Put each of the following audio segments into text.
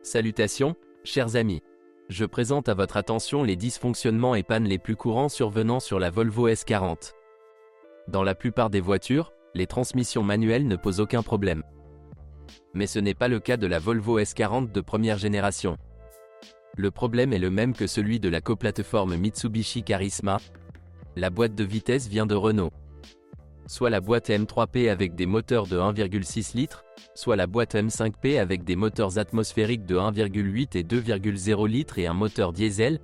Salutations, chers amis. Je présente à votre attention les dysfonctionnements et pannes les plus courants survenant sur la Volvo S40. Dans la plupart des voitures, les transmissions manuelles ne posent aucun problème. Mais ce n'est pas le cas de la Volvo S40 de première génération. Le problème est le même que celui de la coplateforme Mitsubishi Charisma. La boîte de vitesse vient de Renault. Soit la boîte M3P avec des moteurs de 1,6 litres, soit la boîte M5P avec des moteurs atmosphériques de 1,8 et 2,0 litres et un moteur diesel.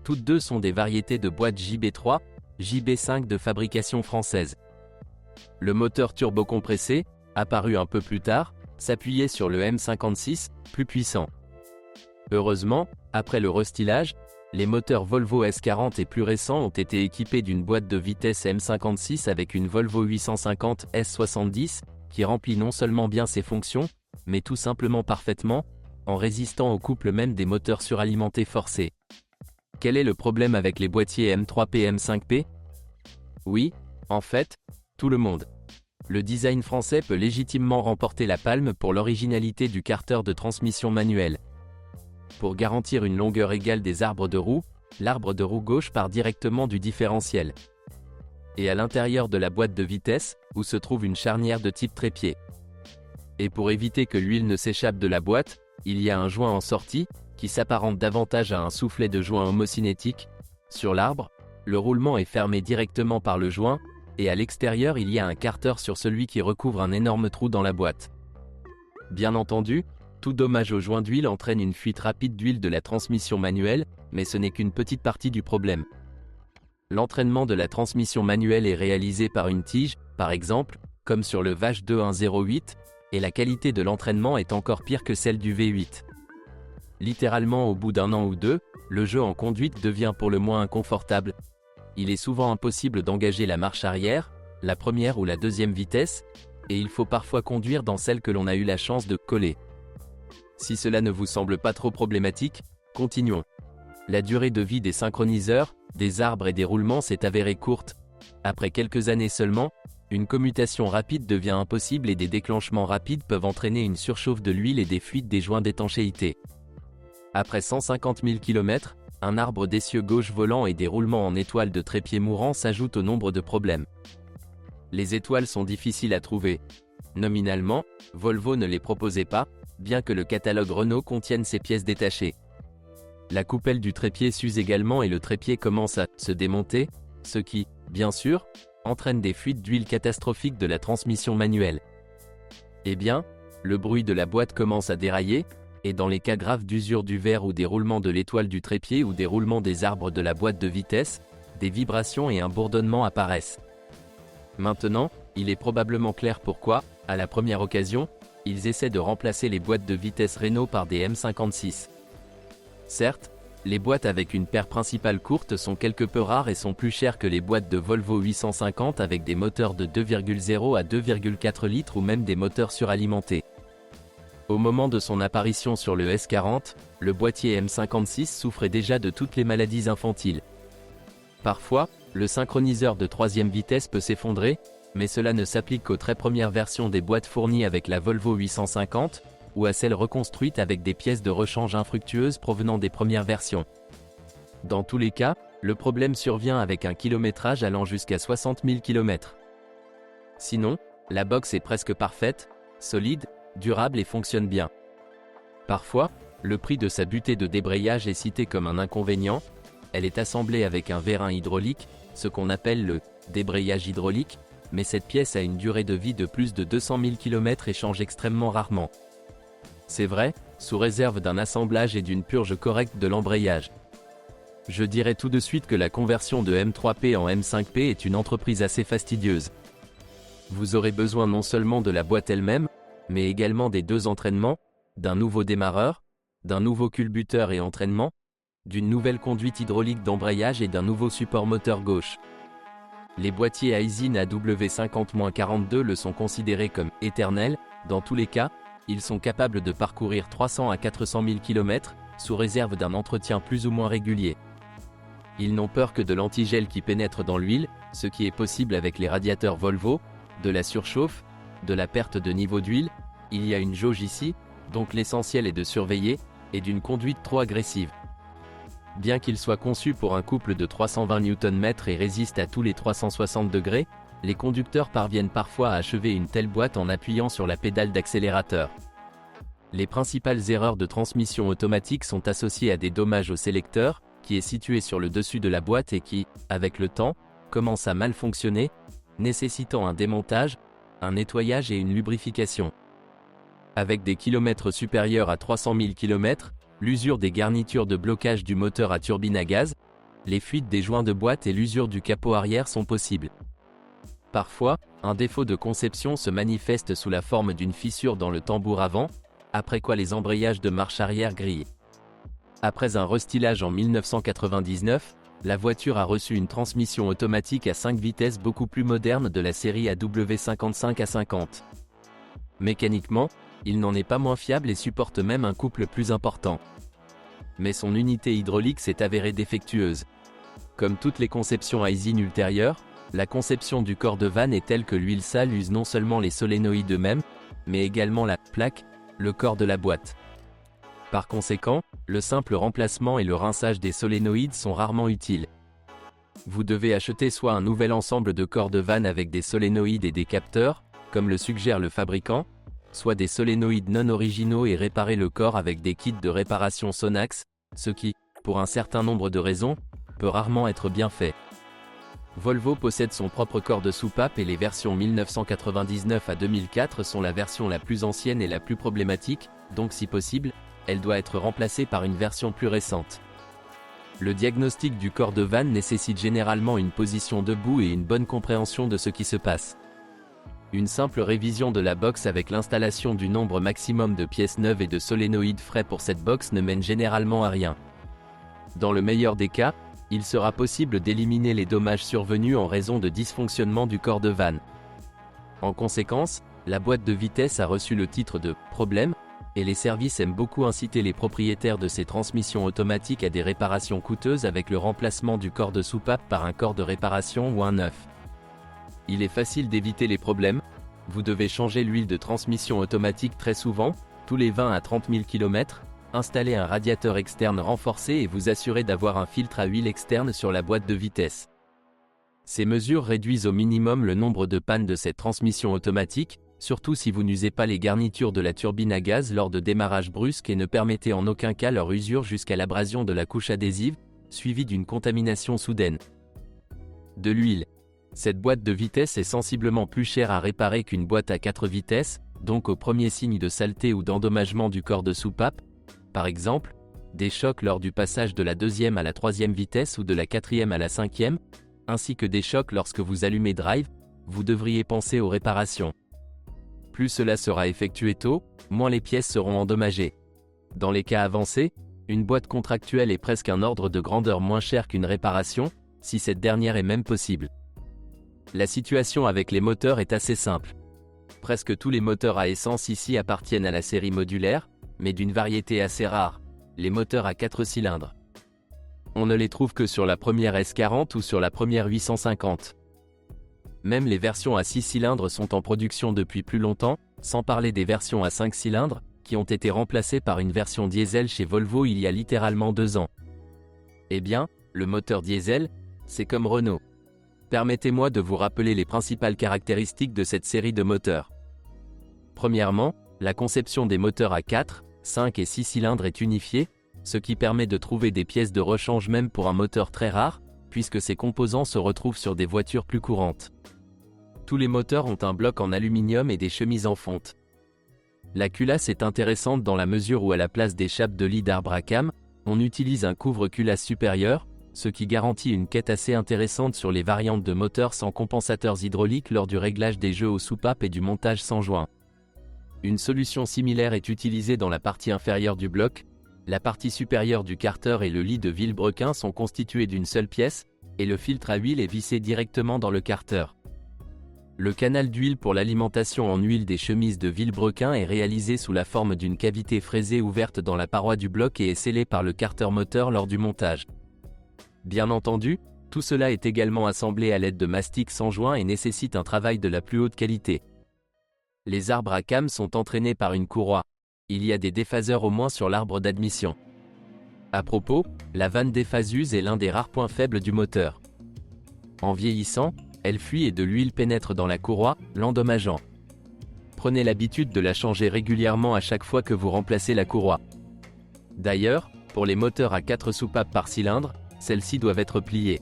Toutes deux sont des variétés de boîtes JB3, JB5 de fabrication française. Le moteur turbocompressé, apparu un peu plus tard, s'appuyait sur le M56, plus puissant. Heureusement, après le restylage, les moteurs Volvo S40 et plus récents ont été équipés d'une boîte de vitesse M56 avec une Volvo 850 S70, qui remplit non seulement bien ses fonctions, mais tout simplement parfaitement, en résistant au couple même des moteurs suralimentés forcés. Quel est le problème avec les boîtiers M3P M5P? Oui, en fait, tout le monde. Le design français peut légitimement remporter la palme pour l'originalité du carter de transmission manuelle. Pour garantir une longueur égale des arbres de roue, l'arbre de roue gauche part directement du différentiel. Et à l'intérieur de la boîte de vitesse, où se trouve une charnière de type trépied. Et pour éviter que l'huile ne s'échappe de la boîte, il y a un joint en sortie, qui s'apparente davantage à un soufflet de joint homocinétique. Sur l'arbre, le roulement est fermé directement par le joint, et à l'extérieur il y a un carter sur celui qui recouvre un énorme trou dans la boîte. Bien entendu, tout dommage au joint d'huile entraîne une fuite rapide d'huile de la transmission manuelle, mais ce n'est qu'une petite partie du problème. L'entraînement de la transmission manuelle est réalisé par une tige, par exemple, comme sur le Vache 2108, et la qualité de l'entraînement est encore pire que celle du V8. Littéralement au bout d'un an ou deux, le jeu en conduite devient pour le moins inconfortable. Il est souvent impossible d'engager la marche arrière, la première ou la deuxième vitesse, et il faut parfois conduire dans celle que l'on a eu la chance de coller. Si cela ne vous semble pas trop problématique, continuons. La durée de vie des synchroniseurs, des arbres et des roulements s'est avérée courte. Après quelques années seulement, une commutation rapide devient impossible et des déclenchements rapides peuvent entraîner une surchauffe de l'huile et des fuites des joints d'étanchéité. Après 150 000 km, un arbre d'essieu gauche volant et des roulements en étoile de trépied mourant s'ajoutent au nombre de problèmes. Les étoiles sont difficiles à trouver. Nominalement, Volvo ne les proposait pas, bien que le catalogue Renault contienne ces pièces détachées. La coupelle du trépied s'use également et le trépied commence à se démonter, ce qui, bien sûr, entraîne des fuites d'huile catastrophiques de la transmission manuelle. Eh bien, le bruit de la boîte commence à dérailler, et dans les cas graves d'usure du verre ou des roulements de l'étoile du trépied ou des roulements des arbres de la boîte de vitesse, des vibrations et un bourdonnement apparaissent. Maintenant, il est probablement clair pourquoi, à la première occasion, ils essaient de remplacer les boîtes de vitesse Renault par des M56. Certes, les boîtes avec une paire principale courte sont quelque peu rares et sont plus chères que les boîtes de Volvo 850 avec des moteurs de 2,0 à 2,4 litres ou même des moteurs suralimentés. Au moment de son apparition sur le S40, le boîtier M56 souffrait déjà de toutes les maladies infantiles. Parfois, le synchroniseur de troisième vitesse peut s'effondrer, mais cela ne s'applique qu'aux très premières versions des boîtes fournies avec la Volvo 850, ou à celles reconstruites avec des pièces de rechange infructueuses provenant des premières versions. Dans tous les cas, le problème survient avec un kilométrage allant jusqu'à 60 000 km. Sinon, la box est presque parfaite, solide, durable et fonctionne bien. Parfois, le prix de sa butée de débrayage est cité comme un inconvénient. Elle est assemblée avec un vérin hydraulique, ce qu'on appelle le débrayage hydraulique, mais cette pièce a une durée de vie de plus de 200 000 km et change extrêmement rarement. C'est vrai, sous réserve d'un assemblage et d'une purge correcte de l'embrayage. Je dirais tout de suite que la conversion de M3P en M5P est une entreprise assez fastidieuse. Vous aurez besoin non seulement de la boîte elle-même, mais également des deux entraînements, d'un nouveau démarreur, d'un nouveau culbuteur et entraînement, d'une nouvelle conduite hydraulique d'embrayage et d'un nouveau support moteur gauche. Les boîtiers Aisin AW50-42 le sont considérés comme éternels. Dans tous les cas, ils sont capables de parcourir 300 à 400 000 km, sous réserve d'un entretien plus ou moins régulier. Ils n'ont peur que de l'antigel qui pénètre dans l'huile, ce qui est possible avec les radiateurs Volvo, de la surchauffe, de la perte de niveau d'huile. Il y a une jauge ici, donc l'essentiel est de surveiller, et d'une conduite trop agressive. Bien qu'il soit conçu pour un couple de 320 Nm et résiste à tous les 360 degrés, les conducteurs parviennent parfois à achever une telle boîte en appuyant sur la pédale d'accélérateur. Les principales erreurs de transmission automatique sont associées à des dommages au sélecteur, qui est situé sur le dessus de la boîte et qui, avec le temps, commence à mal fonctionner, nécessitant un démontage, un nettoyage et une lubrification. Avec des kilomètres supérieurs à 300 000 km, l'usure des garnitures de blocage du moteur à turbine à gaz, les fuites des joints de boîte et l'usure du capot arrière sont possibles. Parfois, un défaut de conception se manifeste sous la forme d'une fissure dans le tambour avant, après quoi les embrayages de marche arrière grillent. Après un restylage en 1999, la voiture a reçu une transmission automatique à 5 vitesses beaucoup plus moderne de la série AW55A50. Mécaniquement, il n'en est pas moins fiable et supporte même un couple plus important. Mais son unité hydraulique s'est avérée défectueuse. Comme toutes les conceptions Aisin ultérieures, la conception du corps de vanne est telle que l'huile sale use non seulement les solénoïdes eux-mêmes, mais également la plaque, le corps de la boîte. Par conséquent, le simple remplacement et le rinçage des solénoïdes sont rarement utiles. Vous devez acheter soit un nouvel ensemble de corps de vanne avec des solénoïdes et des capteurs, comme le suggère le fabricant, soit des solénoïdes non originaux et réparer le corps avec des kits de réparation Sonax, ce qui, pour un certain nombre de raisons, peut rarement être bien fait. Volvo possède son propre corps de soupape et les versions 1999 à 2004 sont la version la plus ancienne et la plus problématique, donc si possible, elle doit être remplacée par une version plus récente. Le diagnostic du corps de vanne nécessite généralement une position debout et une bonne compréhension de ce qui se passe. Une simple révision de la box avec l'installation du nombre maximum de pièces neuves et de solénoïdes frais pour cette box ne mène généralement à rien. Dans le meilleur des cas, il sera possible d'éliminer les dommages survenus en raison de dysfonctionnement du corps de vanne. En conséquence, la boîte de vitesse a reçu le titre de « problème » et les services aiment beaucoup inciter les propriétaires de ces transmissions automatiques à des réparations coûteuses avec le remplacement du corps de soupape par un corps de réparation ou un neuf. Il est facile d'éviter les problèmes, vous devez changer l'huile de transmission automatique très souvent, tous les 20 à 30 000 km, installer un radiateur externe renforcé et vous assurer d'avoir un filtre à huile externe sur la boîte de vitesse. Ces mesures réduisent au minimum le nombre de pannes de cette transmission automatique, surtout si vous n'usez pas les garnitures de la turbine à gaz lors de démarrage brusque et ne permettez en aucun cas leur usure jusqu'à l'abrasion de la couche adhésive, suivie d'une contamination soudaine. De l'huile. Cette boîte de vitesse est sensiblement plus chère à réparer qu'une boîte à 4 vitesses, donc au premier signe de saleté ou d'endommagement du corps de soupape, par exemple, des chocs lors du passage de la 2e à la 3e vitesse ou de la 4e à la 5e, ainsi que des chocs lorsque vous allumez Drive, vous devriez penser aux réparations. Plus cela sera effectué tôt, moins les pièces seront endommagées. Dans les cas avancés, une boîte contractuelle est presque un ordre de grandeur moins cher qu'une réparation, si cette dernière est même possible. La situation avec les moteurs est assez simple. Presque tous les moteurs à essence ici appartiennent à la série modulaire, mais d'une variété assez rare, les moteurs à 4 cylindres. On ne les trouve que sur la première S40 ou sur la première 850. Même les versions à 6 cylindres sont en production depuis plus longtemps, sans parler des versions à 5 cylindres, qui ont été remplacées par une version diesel chez Volvo il y a littéralement 2 ans. Eh bien, le moteur diesel, c'est comme Renault. Permettez-moi de vous rappeler les principales caractéristiques de cette série de moteurs. Premièrement, la conception des moteurs à 4, 5 et 6 cylindres est unifiée, ce qui permet de trouver des pièces de rechange même pour un moteur très rare, puisque ces composants se retrouvent sur des voitures plus courantes. Tous les moteurs ont un bloc en aluminium et des chemises en fonte. La culasse est intéressante dans la mesure où à la place des chapes de lit d'arbre à cames, on utilise un couvre-culasse supérieur, ce qui garantit une quête assez intéressante sur les variantes de moteurs sans compensateurs hydrauliques lors du réglage des jeux aux soupapes et du montage sans joint. Une solution similaire est utilisée dans la partie inférieure du bloc. La partie supérieure du carter et le lit de Villebrequin sont constitués d'une seule pièce, et le filtre à huile est vissé directement dans le carter. Le canal d'huile pour l'alimentation en huile des chemises de Villebrequin est réalisé sous la forme d'une cavité fraisée ouverte dans la paroi du bloc et est scellée par le carter moteur lors du montage. Bien entendu, tout cela est également assemblé à l'aide de mastic sans joint et nécessite un travail de la plus haute qualité. Les arbres à cames sont entraînés par une courroie. il y a des déphaseurs au moins sur l'arbre d'admission. À propos, la vanne déphaseuse est l'un des rares points faibles du moteur. En vieillissant, elle fuit et de l'huile pénètre dans la courroie, l'endommageant. Prenez l'habitude de la changer régulièrement à chaque fois que vous remplacez la courroie. D'ailleurs, pour les moteurs à 4 soupapes par cylindre, celles-ci doivent être pliées.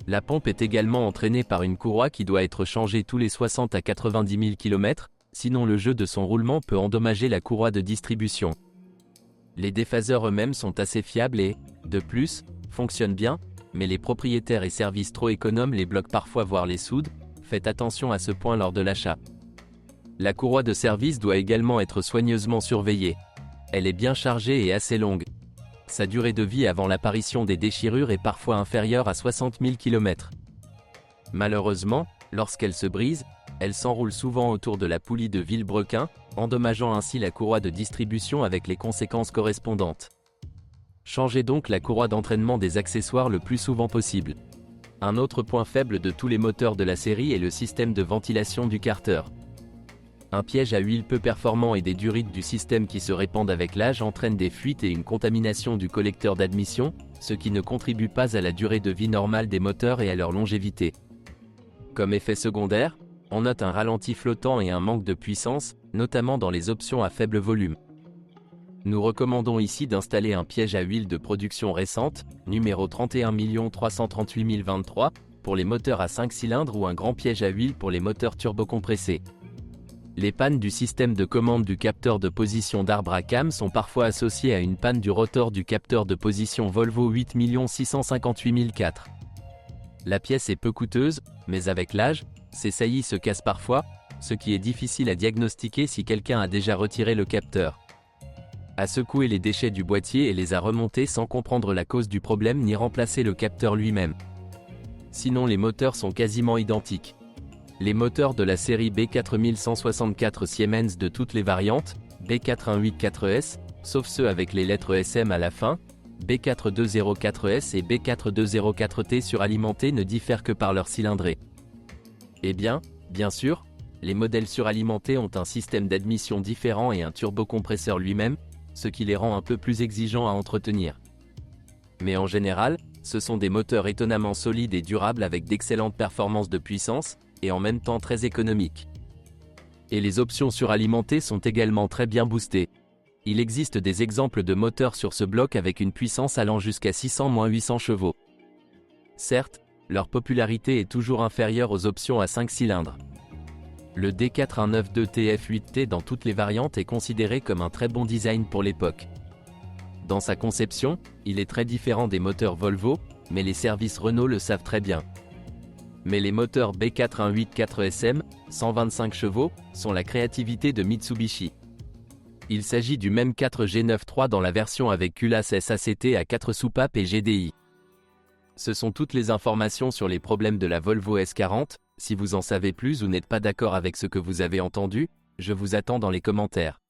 La pompe est également entraînée par une courroie qui doit être changée tous les 60 à 90 000 km, sinon le jeu de son roulement peut endommager la courroie de distribution. Les déphaseurs eux-mêmes sont assez fiables et, de plus, fonctionnent bien, mais les propriétaires et services trop économes les bloquent parfois voire les soudent, faites attention à ce point lors de l'achat. La courroie de service doit également être soigneusement surveillée. Elle est bien chargée et assez longue. Sa durée de vie avant l'apparition des déchirures est parfois inférieure à 60 000 km. Malheureusement, lorsqu'elle se brise, elle s'enroule souvent autour de la poulie de Villebrequin, endommageant ainsi la courroie de distribution avec les conséquences correspondantes. Changez donc la courroie d'entraînement des accessoires le plus souvent possible. Un autre point faible de tous les moteurs de la série est le système de ventilation du carter. Un piège à huile peu performant et des durites du système qui se répandent avec l'âge entraînent des fuites et une contamination du collecteur d'admission, ce qui ne contribue pas à la durée de vie normale des moteurs et à leur longévité. Comme effet secondaire, on note un ralenti flottant et un manque de puissance, notamment dans les options à faible volume. Nous recommandons ici d'installer un piège à huile de production récente, numéro 31 338 023, pour les moteurs à 5 cylindres ou un grand piège à huile pour les moteurs turbocompressés. Les pannes du système de commande du capteur de position d'arbre à cam sont parfois associées à une panne du rotor du capteur de position Volvo 8 658 004. La pièce est peu coûteuse, mais avec l'âge, ces saillies se cassent parfois, ce qui est difficile à diagnostiquer si quelqu'un a déjà retiré le capteur. À secouer les déchets du boîtier et les a remontés sans comprendre la cause du problème ni remplacer le capteur lui-même. Sinon les moteurs sont quasiment identiques. Les moteurs de la série B4164 Siemens de toutes les variantes, B418-4S, sauf ceux avec les lettres SM à la fin, B4204S et B4204T suralimentés ne diffèrent que par leur cylindrée. Eh bien sûr, les modèles suralimentés ont un système d'admission différent et un turbocompresseur lui-même, ce qui les rend un peu plus exigeants à entretenir. Mais en général, ce sont des moteurs étonnamment solides et durables avec d'excellentes performances de puissance, et en même temps très économiques. Et les options suralimentées sont également très bien boostées. Il existe des exemples de moteurs sur ce bloc avec une puissance allant jusqu'à 600-800 chevaux. Certes, leur popularité est toujours inférieure aux options à 5 cylindres. Le D419 TF8T dans toutes les variantes est considéré comme un très bon design pour l'époque. Dans sa conception, il est très différent des moteurs Volvo, mais les services Renault le savent très bien. Mais les moteurs B418-4SM, 125 chevaux, sont la créativité de Mitsubishi. Il s'agit du même 4G93 dans la version avec culasse SACT à 4 soupapes et GDI. Ce sont toutes les informations sur les problèmes de la Volvo S40. Si vous en savez plus ou n'êtes pas d'accord avec ce que vous avez entendu, je vous attends dans les commentaires.